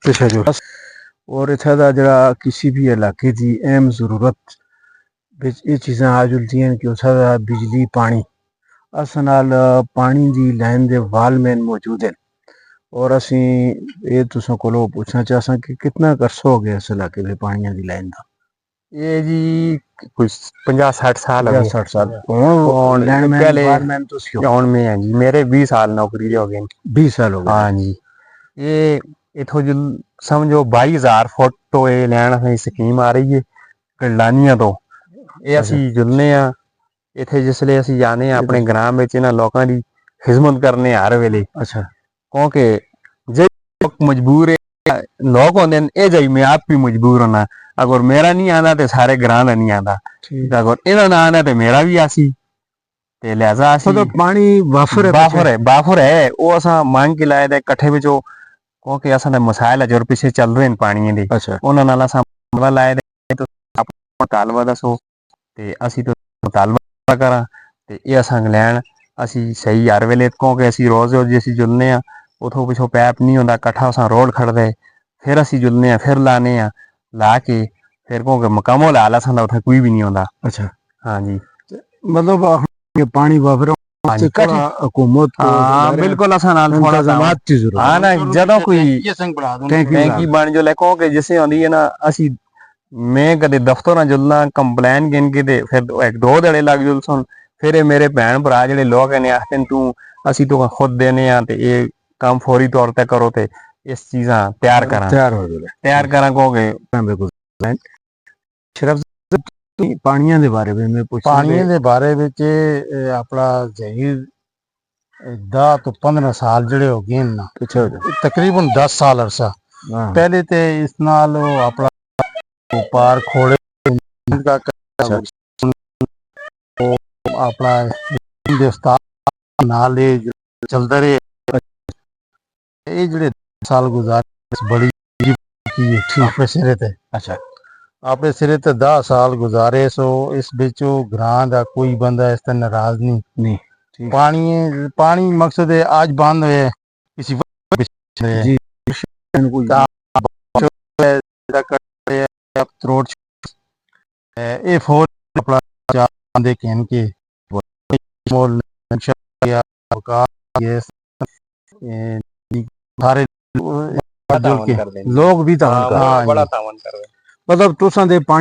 अच्छा जो और इत्थे दा जेह्ड़ा किसी भी इलाके की अहम जरूरत बिच ये चीज़ां आ जुलदियां कि उत्थे दा बिजली पानी अस नाल पानी दी लाइन दे वालमैन मौजूद हैं और असी ये तुसां कोलों पुछना चाहसां कि कितना अरसा हो गया इस इलाके दे पानिया दी लाइन दा? ये जी कुछ 50-60 साल हो 50-60 साल गए। लैंडमैन पहले वालमैन तुसी हो? ਹੁਣ में है जी मेरे 20 साल नौकरी हो गए। 20 साल हो गए? हाँ जी। ये इथों जो समझो 22,000 फुट तो ये लैन स्कीम आ रही है कलानिया तो ये असी जुलने आ इथे जिसले असी जाने अपने ग्राम में इन्हां लोकां दी खिदमत करने हर वेले। अच्छा क्योंकि जे लोग मजबूर है लोग होंदे ए जाई मैं आप भी मजबूर होना अगर मेरा नहीं आंदा ते सारे ग्रां दा नहीं आंदा अगर इन्हां ना आना ते मेरा भी आसी ते लिहाजा असी मतलब पानी बाफर है वो असा मांग के लाए दे कट्ठे विचों क्योंकि असां दे मसाइल जो पिछे चल रहे हैं पानी दे उन्हां नाल असां लाए दे तो मुतालबा दसो ते असी तो मुतालबा करा ते ये असां लैन असी सही हर वेले क्योंकि असी रोज रोज असी जुलने आ उथों पिछों पैप नहीं होंदा कट्ठा असां रोड खड़दे फिर असी जुलने आ फिर लाने आ ला के फिर क्योंकि मुकम्मल हाल असां दा उत्थे कोई भी नहीं होंदा। अच्छा हाँ जी मतलब पानी वापरो हुकूमत को बिल्कुल असां नाल थोड़ा इंतजामात की जरूरत हाँ ना जदों कोई टैंकी बन जो क्योंकि जिसे आंदी है ना असी मैं कदे दफ्तर जुलना कंप्लेन गिन के ते फिर एक दो दड़े लग जुल सुन फिर ये मेरे भैन भरा जेडे लोग ने आखते तू असी तो खुद देने आ ते ये काम फौरी तौर ते करो ते इस चीज़ां तैयार करा क्योंकि सिर्फ पानिया दे बारे में पानिया दे बारे विच अपना जहीर 10 तो 15 साल जड़े हो गए ना तकरीबन 10 साल अरसा पहले तो इस नाल अपना पार खोड़े अपना नाल चलते रहे ये जड़े साल गुजारे बड़ी अपने सिरे ते अच्छा अपने सिरे ते 10 साल गुजारे सो इस बिचो ग्रां दा कोई बंदा इस ते नाराज नहीं पानी मकसद है आज बंद हुए किसी जी ए फोर अपना चांदे कहन के सारे लोग भी तावन कर मतलब तुसां दे पानी